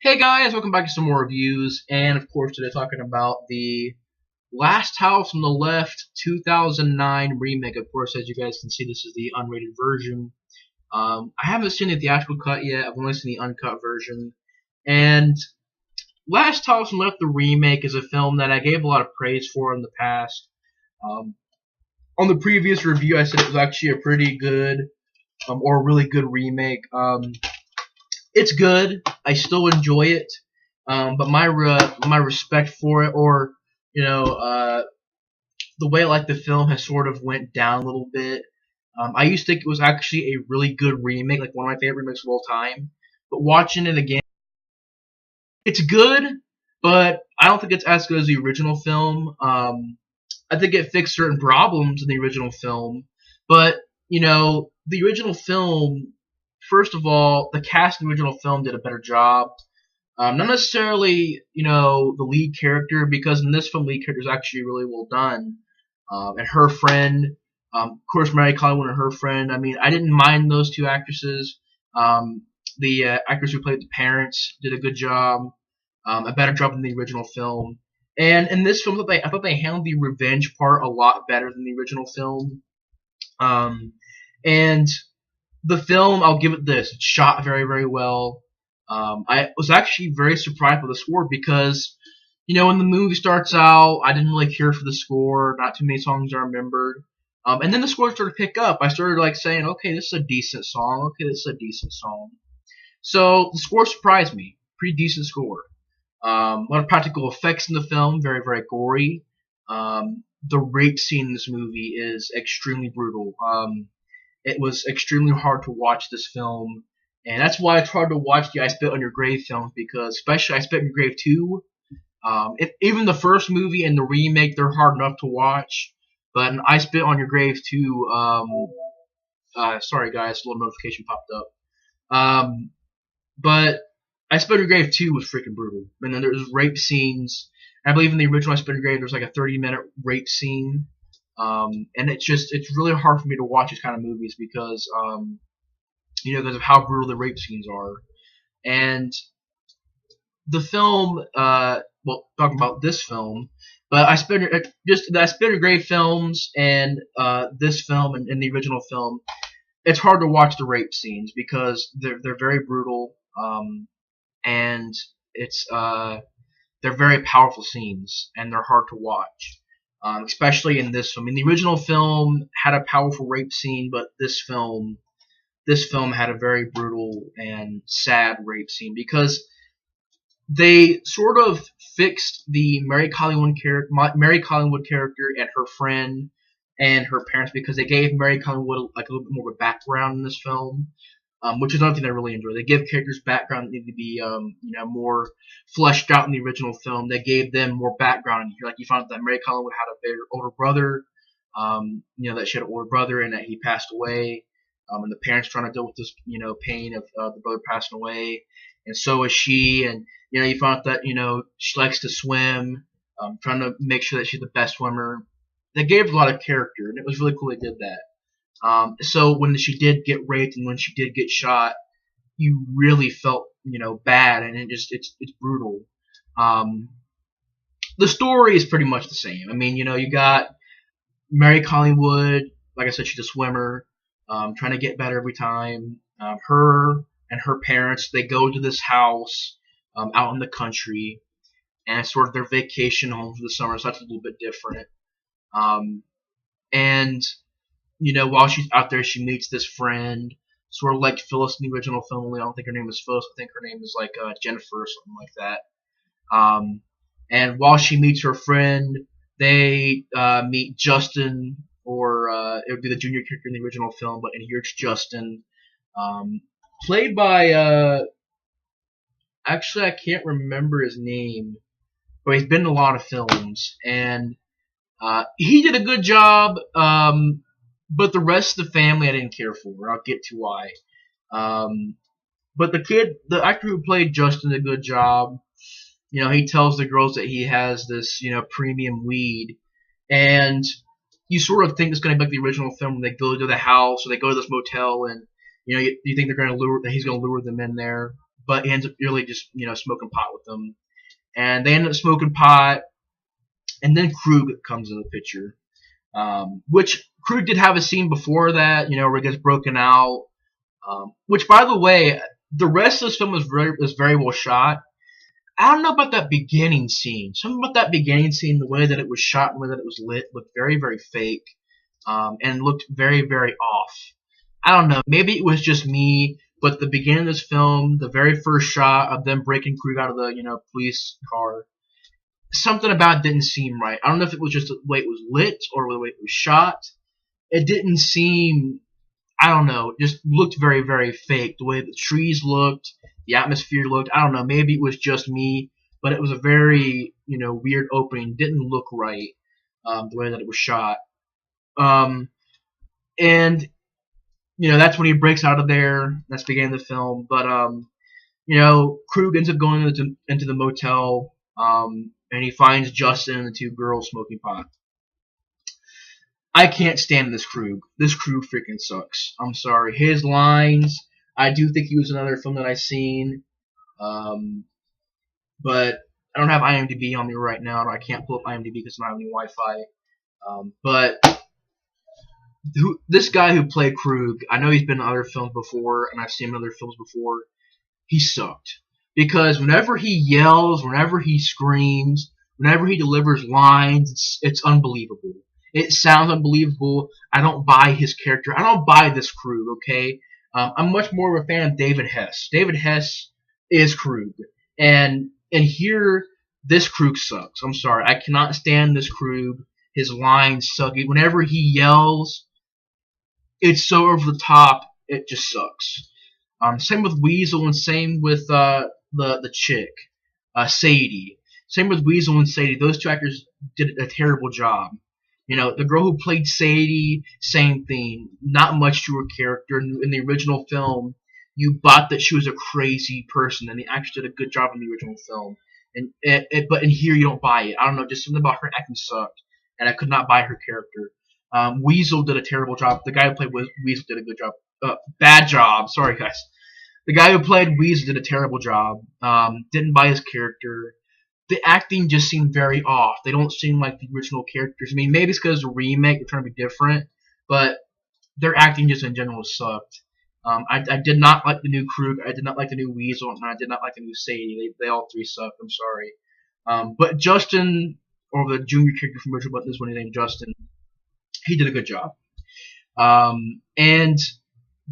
Hey guys, welcome back to some more reviews, and of course today talking about the Last House on the Left 2009 remake. Of course, as you guys can see, this is the unrated version. I haven't seen the theatrical cut yet. I've only seen the uncut version. And Last House on the Left, the remake, is a film that I gave a lot of praise for in the past. Um, on the previous review, I said it was actually a pretty good, or a really good remake. It's good. I still enjoy it, but my respect for it, or you know, the way I like the film has sort of went down a little bit. I used to think it was actually a really good remake, like one of my favorite remakes of all time. But watching it again, it's good, but I don't think it's as good as the original film. I think it fixed certain problems in the original film, but the original film. First of all, the cast in the original film did a better job. Not necessarily, the lead character, because in this film, the lead character is actually really well done. And her friend, of course, Mary Collins and her friend. I mean, I didn't mind those two actresses. The actors who played the parents did a good job, a better job than the original film. And in this film, I thought they handled the revenge part a lot better than the original film. And the film, I'll give it this: it's shot very, very well. I was actually very surprised by the score because, when the movie starts out, I didn't really care for the score. Not too many songs I remembered. And then the score started to pick up. I started saying, okay, this is a decent song. Okay, this is a decent song. So the score surprised me. Pretty decent score. A lot of practical effects in the film. Very, very gory. The rape scene in this movie is extremely brutal. It was extremely hard to watch this film, and that's why it's hard to watch the I Spit on Your Grave films, because especially I Spit on Your Grave 2, even the first movie and the remake, they're hard enough to watch, but in I Spit on Your Grave 2, sorry guys, a little notification popped up, but I Spit on Your Grave 2 was freaking brutal, and then there's rape scenes. I believe in the original I Spit on Your Grave, there's like a 30-minute rape scene. And it's really hard for me to watch these kind of movies because because of how brutal the rape scenes are. And the film, talking about this film, but I spent just the I Spit Grave films and this film and the original film. It's hard to watch the rape scenes because they're very brutal, and they're very powerful scenes, and they're hard to watch. Especially in this film. I mean, the original film had a powerful rape scene, but this film had a very brutal and sad rape scene because they sort of fixed the Mary Collingwood character and her friend and her parents, because they gave Mary Collingwood like a little bit more of a background in this film, which is another thing I really enjoy. They give characters background that need to be, more fleshed out in the original film. They gave them more background. Like you found out that Mary Collins had a bigger older brother, that she had an older brother and that he passed away, and the parents trying to deal with this, pain of the brother passing away, and so is she. And you found out that she likes to swim, trying to make sure that she's the best swimmer. They gave a lot of character, and it was really cool they did that. So when she did get raped and when she did get shot, you really felt, bad, and it's brutal. The story is pretty much the same. I mean, you got Mary Collingwood, like I said, she's a swimmer, trying to get better every time. Her and her parents, they go to this house out in the country, and it's sort of their vacation home for the summer, so that's a little bit different. And while she's out there, she meets this friend, sort of like Phyllis in the original film. Only I don't think her name is Phyllis. I think her name is like Jennifer or something like that. And while she meets her friend, they meet Justin, or it would be the junior character in the original film, but in here it's Justin, played by actually I can't remember his name, but he's been in a lot of films, and he did a good job. But the rest of the family I didn't care for. I'll get to why. But the actor who played Justin did a good job. He tells the girls that he has this, premium weed, and you sort of think it's going to be like the original film when they go to the house or they go to this motel, and you think they're going to that he's going to lure them in there. but he ends up really just smoking pot with them, and they end up smoking pot, and then Krug comes in the picture. Which Krug did have a scene before that, where he gets broken out. Which, by the way, the rest of this film was very well shot. I don't know about that beginning scene. Something about that beginning scene, the way that it was shot, the way that it was lit, looked very, very fake, and looked very, very off. I don't know. Maybe it was just me, but the beginning of this film, the very first shot of them breaking Krug out of the police car, something about it didn't seem right. I don't know if it was just the way it was lit or the way it was shot. It didn't seem, I don't know, it just looked very, very fake. The way the trees looked, the atmosphere looked, I don't know, maybe it was just me, but it was a very, weird opening. Didn't look right, the way that it was shot. And, that's when he breaks out of there. That's the beginning of the film. But, Krug ends up going into the motel, and he finds Justin and the two girls smoking pot. I can't stand this Krug. This Krug freaking sucks. I'm sorry. His lines, I do think he was another film that I've seen, but I don't have IMDb on me right now, or I can't pull up IMDb because I don't have any Wi-Fi. But this guy who played Krug, I know he's been in other films before, and I've seen him in other films before. He sucked. Because whenever he yells, whenever he screams, whenever he delivers lines, it's unbelievable. It sounds unbelievable. I don't buy his character. I don't buy this Krug, okay? I'm much more of a fan of David Hess. David Hess is Krug. And here, this Krug sucks. I'm sorry. I cannot stand this Krug. His lines suck. Whenever he yells, it's so over the top, it just sucks. Same with Weasel and same with the chick, Sadie. Same with Weasel and Sadie. Those two actors did a terrible job. The girl who played Sadie, same thing. Not much to her character. In the original film, you bought that she was a crazy person, and they actually did a good job in the original film. But in here, you don't buy it. I don't know, just something about her acting sucked, and I could not buy her character. Weasel did a terrible job. The guy who played Weasel did a good job. Bad job. Sorry, guys. The guy who played Weasel did a terrible job. Didn't buy his character. The acting just seemed very off. They don't seem like the original characters. I mean, maybe it's because the remake, they're trying to be different, but their acting just in general sucked. I did not like the new Krug. I did not like the new Weasel, and I did not like the new Sadie. They all three sucked. I'm sorry. But Justin, or the junior character from Richard, but this one is named Justin, he did a good job. And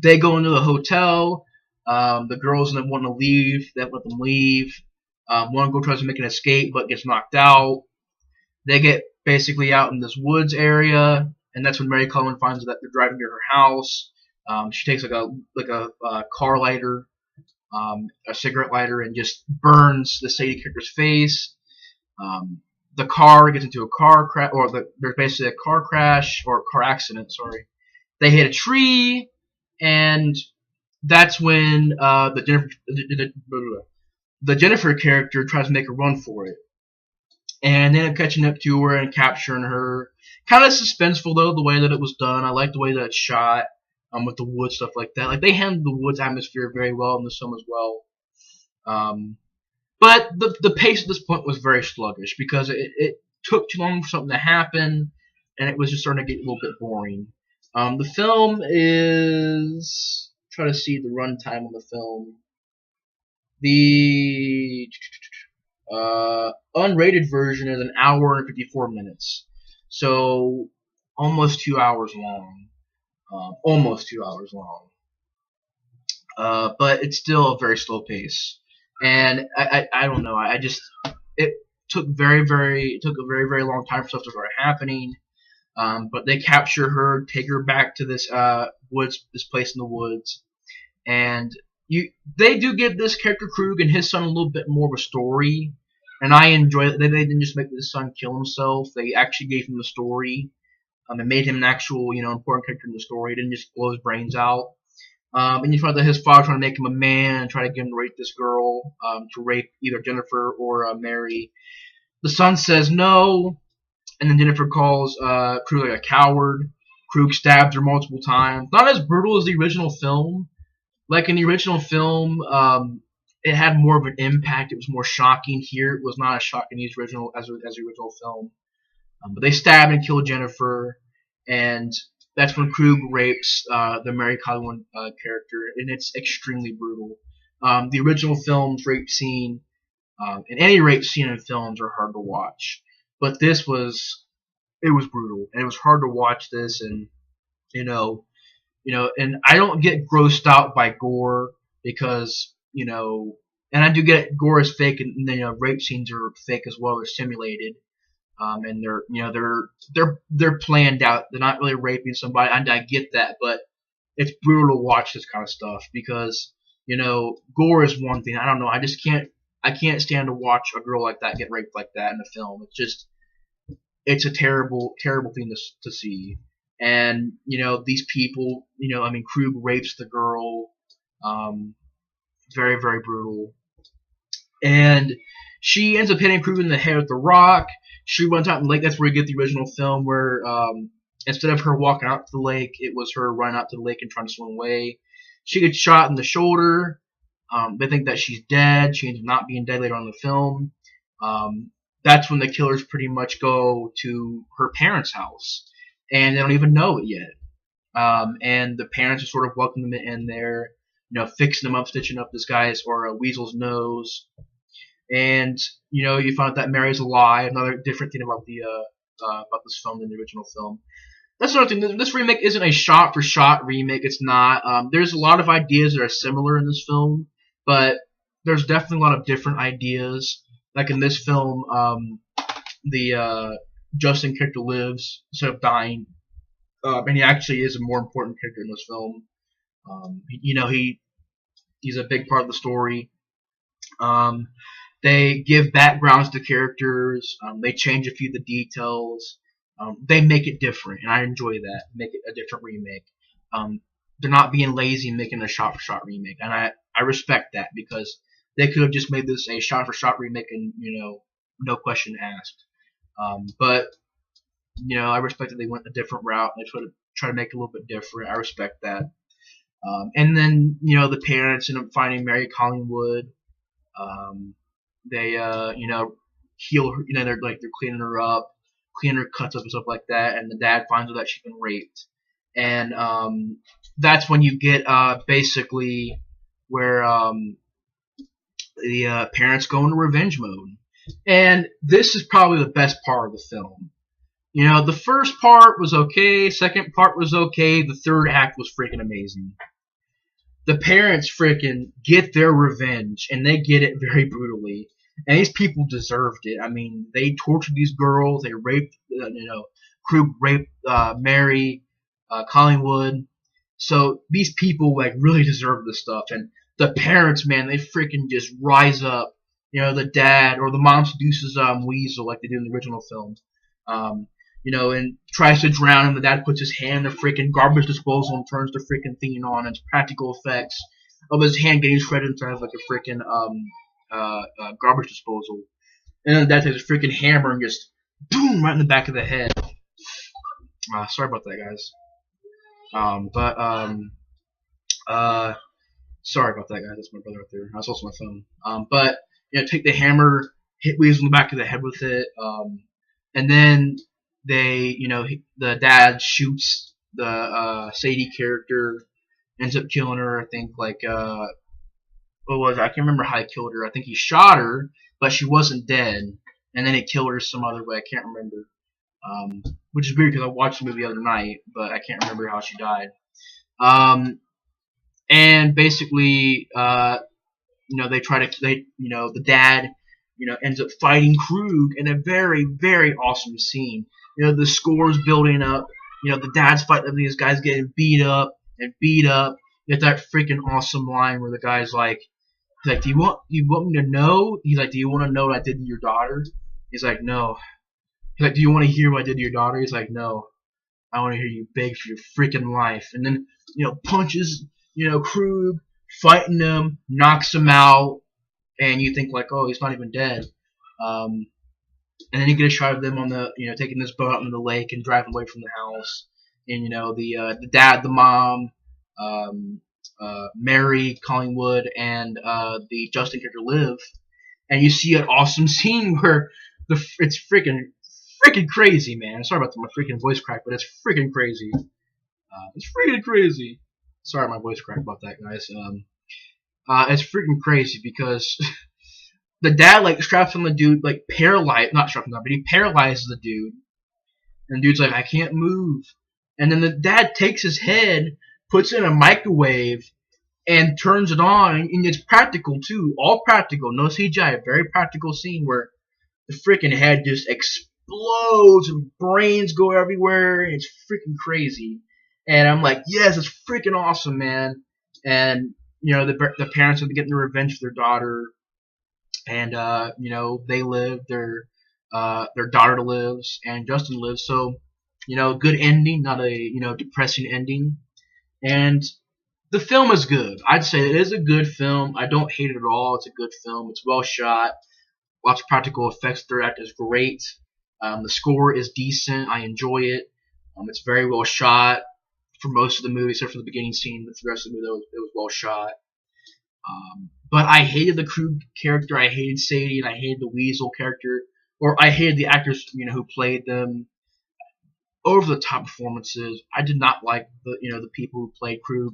they go into the hotel. The girls then want to leave. They let them leave. One girl tries to make an escape but gets knocked out. They get basically out in this woods area, and that's when Mary Coleman finds that they're driving near her house. She takes like a car lighter, a cigarette lighter, and just burns the Sadie character's face. The car gets into a car crash, or there's basically a car crash or car accident. Sorry, they hit a tree, and that's when the Jennifer character tries to make a run for it, and they end up catching up to her and capturing her. Kind of suspenseful though, the way that it was done. I like the way that it's shot, with the wood stuff like that. Like they handled the woods atmosphere very well in this film as well. But the pace at this point was very sluggish because it took too long for something to happen, and it was just starting to get a little bit boring. The film is, try to see the runtime on the film. The unrated version is an hour and 54 minutes, so almost 2 hours long. Almost 2 hours long. But it's still a very slow pace, and I don't know. It took a very very long time for stuff to start happening. But they capture her, take her back to this place in the woods, and they do give this character Krug and his son a little bit more of a story, and I enjoy it. They didn't just make his son kill himself. They actually gave him a story. And made him an actual, important character in the story. Didn't just blow his brains out. And you find that his father trying to make him a man and try to get him to rape this girl, to rape either Jennifer or Mary. The son says no, and then Jennifer calls Krug a coward. Krug stabs her multiple times. Not as brutal as the original film. Like in the original film, it had more of an impact. It was more shocking. Here, it was not as shocking as the original film. But they stab and kill Jennifer, and that's when Krug rapes the Mary Collins character, and it's extremely brutal. The original film's rape scene, and any rape scene in films are hard to watch, but it was brutal, and it was hard to watch this, and you know, and I don't get grossed out by gore because and I do get gore is fake, and rape scenes are fake as well, they're simulated. And they're planned out. They're not really raping somebody. And I get that, but it's brutal to watch this kind of stuff because gore is one thing. I don't know. I can't stand to watch a girl like that get raped like that in a film. It's a terrible thing to see. And these people. I mean, Krug rapes the girl. Very very brutal. And she ends up hitting Krug in the head with the rock. She runs out in the lake. That's where you get the original film where instead of her walking out to the lake, it was her running out to the lake and trying to swim away. She gets shot in the shoulder. They think that she's dead. She ends up not being dead later on in the film. That's when the killers pretty much go to her parents' house. And they don't even know it yet. And the parents are sort of welcoming them in there, fixing them up, stitching up this guy's or a weasel's nose. And you find out that Mary's alive. Another different thing about this film than the original film. That's another thing. This remake isn't a shot-for-shot remake. It's not. There's a lot of ideas that are similar in this film, but there's definitely a lot of different ideas. Like in this film, the Justin character lives instead of dying, and he actually is a more important character in this film. He's a big part of the story. They give backgrounds to characters. They change a few of the details. They make it different, and I enjoy that. Make it a different remake. They're not being lazy and making a shot-for-shot remake, and I respect that because they could have just made this a shot-for-shot remake and no question asked. But I respect that they went a different route. They try to make it a little bit different. I respect that. And then the parents end up finding Mary Collingwood. They heal her. They're cleaning her up, cleaning her cuts up and stuff like that. And the dad finds out that she's been raped, and that's when you get basically where the parents go into revenge mode. And this is probably the best part of the film. The first part was okay, second part was okay, the third act was freaking amazing. The parents freaking get their revenge, and they get it very brutally. And these people deserved it. I mean, they tortured these girls. They raped, Krug raped Mary Collingwood. So these people really deserve this stuff. And the parents, man, they freaking just rise up. The dad or the mom seduces Weasel like they did in the original film. And tries to drown him. The dad puts his hand in the freaking garbage disposal and turns the freaking thing on. And it's practical effects of his hand getting shredded inside of a freaking garbage disposal. And then the dad takes a freaking hammer and just boom right in the back of the head. Sorry about that, guys. Sorry about that, guys. That's my brother right there. I was also on my phone. Take the hammer, hit Weasel in the back of the head with it, and then the dad shoots the Sadie character, ends up killing her. I think what was it? I can't remember how he killed her. I think he shot her, but she wasn't dead, and then he killed her some other way. I can't remember. Which is weird because I watched the movie the other night, but I can't remember how she died. And basically, the dad, ends up fighting Krug in a very, very awesome scene. The score's building up. The dad's fighting these guys getting beat up and beat up. You get that freaking awesome line where the guy's like, do you want me to know? He's like, do you want to know what I did to your daughter? He's like, no. He's like, do you want to hear what I did to your daughter? He's like, no. I want to hear you beg for your freaking life. And then, punches, Krug, fighting him, knocks him out, and you think oh, he's not even dead. And then you get a shot of them on the, taking this boat out into the lake and driving away from the house. And the dad, the mom, Mary Collingwood and the Justin character live, and you see an awesome scene where it's freaking crazy, man. Sorry about my freaking voice crack, but it's freaking crazy. It's freaking crazy. Sorry, my voice crack about that, guys. It's freaking crazy because the dad like straps on the dude, like not straps on, but he paralyzes the dude, and the dude's like, I can't move. And then the dad takes his head, puts it in a microwave, and turns it on, and it's practical too, all practical, no CGI, very practical scene where the freaking head just explodes and brains go everywhere. It's freaking crazy, and I'm like, yes, it's freaking awesome, man. And the parents are getting their revenge for their daughter, and they live, their daughter lives, and Justin lives. So good ending, not a depressing ending, and the film is good. I'd say it is a good film. I don't hate it at all. It's a good film. It's well shot. Lots of practical effects. The director is great. The score is decent. I enjoy it. It's very well shot for most of the movie, except for the beginning scene. But for the rest of the movie, it was well shot. But I hated the Krug character. I hated Sadie, and I hated the Weasel character, or I hated the actors who played them. Over the top performances. I did not like the people who played Krug,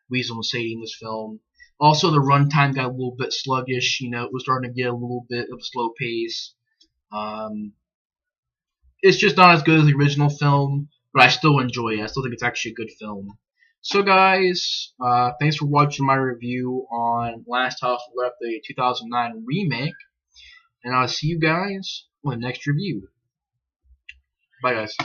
Weasel, and Sadie in this film. Also, the runtime got a little bit sluggish. It was starting to get a little bit of a slow pace. It's just not as good as the original film, but I still enjoy it. I still think it's actually a good film. So, guys, thanks for watching my review on Last House Left, the 2009 remake, and I'll see you guys on the next review. Bye, guys.